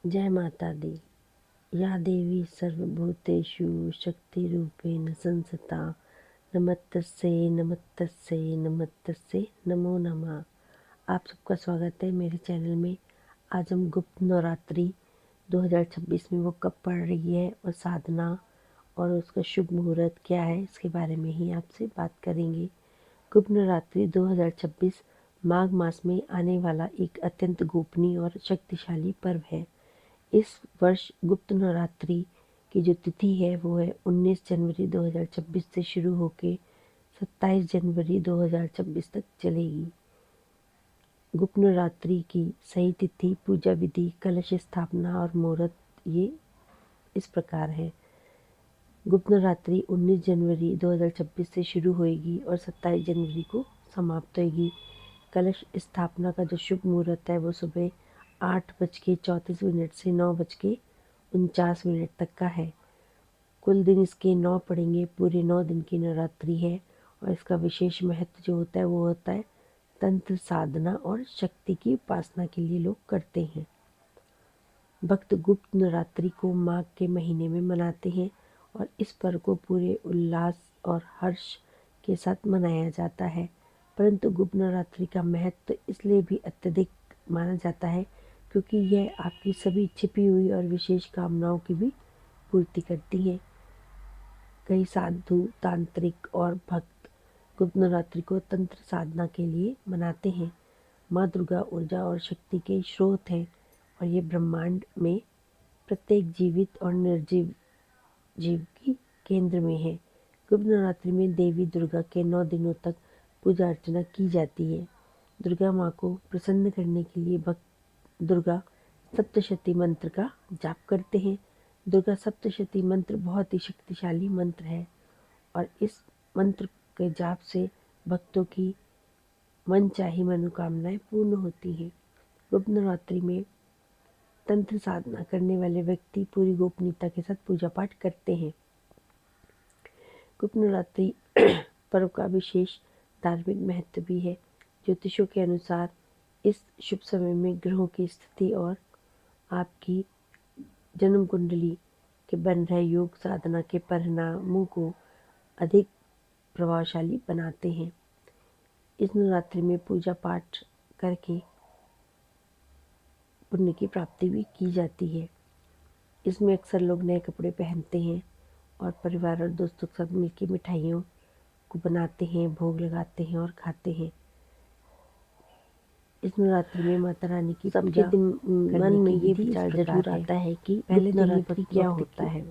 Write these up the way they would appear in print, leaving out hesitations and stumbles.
जय माता दी। या देवी सर्वभूतेषु शक्तिरूपेण संस्थिता नमस्तस्यै नमस्तस्यै नमस्तस्यै नमो नमः। आप सबका स्वागत है मेरे चैनल में। आज हम गुप्त नवरात्रि 2026 में वो कब पड़ रही है और साधना और उसका शुभ मुहूर्त क्या है, इसके बारे में ही आपसे बात करेंगे। गुप्त नवरात्रि 2026 माघ मास में आने वाला एक अत्यंत गोपनीय और शक्तिशाली पर्व है। इस वर्ष गुप्त नवरात्रि की जो तिथि है वो है 19 जनवरी 2026 से शुरू होकर 27 जनवरी 2026 तक चलेगी। गुप्त नवरात्रि की सही तिथि, पूजा विधि, कलश स्थापना और मुहूर्त ये इस प्रकार है। गुप्त नवरात्रि 19 जनवरी 2026 से शुरू होएगी और 27 जनवरी को समाप्त होएगी। कलश स्थापना का जो शुभ मुहूर्त है वो सुबह 8:34 से 9:49 तक का है। कुल दिन इसके 9 पड़ेंगे। पूरे 9 दिन की नवरात्रि है और इसका विशेष महत्व जो होता है वो होता है तंत्र साधना और शक्ति की उपासना के लिए लोग करते हैं। भक्त गुप्त नवरात्रि को माघ के महीने में मनाते हैं और इस पर्व को पूरे उल्लास और हर्ष के साथ मनाया जाता है। परंतु गुप्त नवरात्रि का महत्व इसलिए भी अत्यधिक माना जाता है क्योंकि यह आपकी सभी छिपी हुई और विशेष कामनाओं की भी पूर्ति करती है। कई साधु, तांत्रिक और भक्त गुप्त नवरात्रि को तंत्र साधना के लिए मनाते हैं। माँ दुर्गा ऊर्जा और शक्ति के स्रोत हैं और ये ब्रह्मांड में प्रत्येक जीवित और निर्जीव जीव की केंद्र में है। गुप्त नवरात्रि में देवी दुर्गा के 9 दिनों तक पूजा अर्चना की जाती है। दुर्गा माँ को प्रसन्न करने के लिए भक्त दुर्गा सप्तशती मंत्र का जाप करते हैं। दुर्गा सप्तशती मंत्र बहुत ही शक्तिशाली मंत्र है और इस मंत्र के जाप से भक्तों की मनचाही मनोकामनाएं पूर्ण होती हैं। गुप्त नवरात्रि में तंत्र साधना करने वाले व्यक्ति पूरी गोपनीयता के साथ पूजा पाठ करते हैं। गुप्त नवरात्रि पर्व का विशेष धार्मिक महत्व भी है। ज्योतिषों के अनुसार इस शुभ समय में ग्रहों की स्थिति और आपकी जन्म कुंडली के बन रहे योग साधना के परिणामों को अधिक प्रभावशाली बनाते हैं। इस नवरात्रि में पूजा पाठ करके पुण्य की प्राप्ति भी की जाती है। इसमें अक्सर लोग नए कपड़े पहनते हैं और परिवार और दोस्तों के साथ मिलकर मिठाइयों को बनाते हैं, भोग लगाते हैं और खाते हैं। इस नवरात्रि में माता रानी की पूजा दिन मन में ये विचार जरूर आता है कि पहले नवरात्रि क्या होता है।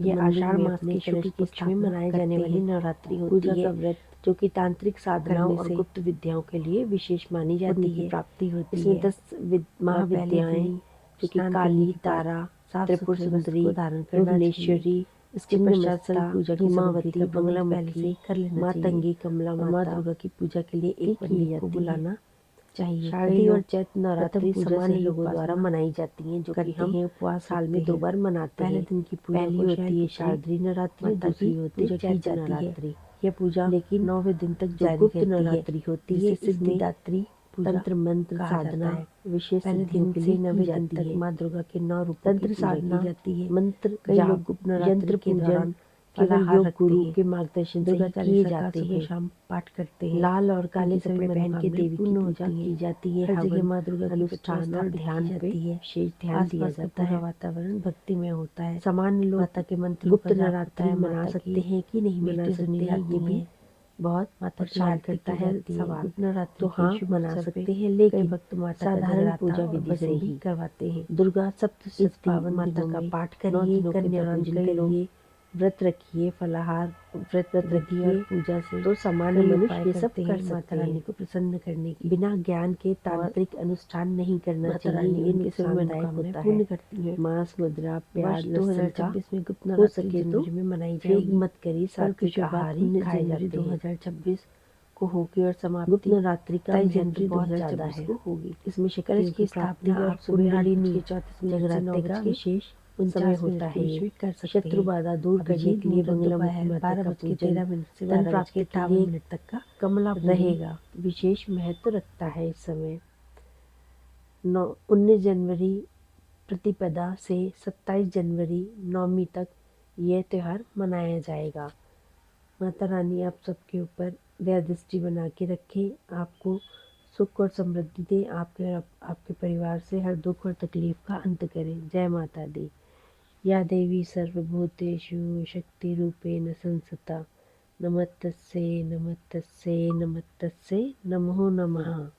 ये आषाढ़ मास के शुक्ल पक्ष में मनाए जाने वाली नवरात्रि होती है, व्रत जो कि तांत्रिक साधनाओं और गुप्त विद्याओं के लिए विशेष मानी जाती है। प्राप्ति होती है। इसमें 10 महाविद्याएं जो कि काली, तारा, त्रिपुर सुंदरी, भुवनेश्वरी, इसके पश्चात सभी पूजा की सामग्री बंगलामुखी, मातंगी, कमला माँ दुर्गा की पूजा के लिए एक पंडित को बुलाना चाहिए। शारदीय और चैत्र नवरात्रि सामान्य लोगों द्वारा मनाई जाती हैं, जो कि हम उपवास साल में 2 बार मनाते हैं। पहले दिन की पूजा होती है शारदीय नवरात्रि, दूसरी होती है चैत्र नवरात्रि। यह पूजा लेकिन 9वें दिन तक जारी रहती होती है। सिद्धिदात्री तंत्र मंत्र साधना विशेष सिद्धियों के लिए 9वें दिन तक माँ दुर्गा के 9 रूपों तंत्र साधना की जाती है। मंत्र कई लोग गुप्त नवरात्रि के दौरान केवल योग गुरु के मार्गदर्शन से किए जाते हैं। शाम पाठ करते हैं। लाल और काले कपड़े पहन के देवी की पूजा की जाती है। हर जगह माँ दुर्गा की अनुष्ठान और ध्यान पे विशेष ध्यान दिया जाता है। वातावरण भक्तिमय होता है। सामान्य लोग माता के मंत्र गुप्त नवरात्रि मना सकते हैं कि नहीं मना सकते हैं, ये भी बहुत माता विचार करता है। गुप्त नवरात्रि तो हाँ मना सकते हैं, लेकिन भक्त माता साधारण पूजा विधि से ही करवाते हैं। दुर्गा सप्तशती पावन माता का पाठ करिए, कन्या पूजन करिए, व्रत रखिए, फलाहार व्रत रखिए और पूजा से तो सामान्य मनुष्य ये सब कर सकते हैं। को प्रसन्न करने की बिना ज्ञान के तांत्रिक अनुष्ठान नहीं करना चाहिए। इनके नुकसानदायक होता है। करती है मांस, मुद्रा, प्याज 2026 में गुप्त नवरात्रि जनवरी में मनाई जाएगी। मत करिए, सात्विक आहार ही खाए जाते हैं। 2026 को होगी और समाप्ति गुप्त नवरात्रि का जनवरी बहुत ज्यादा है होगी। इसमें कलश की स्थापना और सुबह 8:34 का विशेष समय होता है। शत्रु बाधा दूर करने के लिए बंगलामुखी माता का पूजन धन प्राप्ति 58 मिनट तक का कमला रहेगा, विशेष महत्व रखता है। इस समय 19 जनवरी प्रतिपदा से 27 जनवरी नवमी तक यह त्यौहार मनाया जाएगा। माता रानी आप सबके ऊपर दया दृष्टि बना के रखे, आपको सुख और समृद्धि दे, आपके परिवार से हर दुख और तकलीफ का अंत करें। जय माता दी। या देवी सर्वभूतेषु शक्तिरूपेण संस्थिता नमस्तस्यै नमस्तस्यै नमस्तस्यै नमो नमः।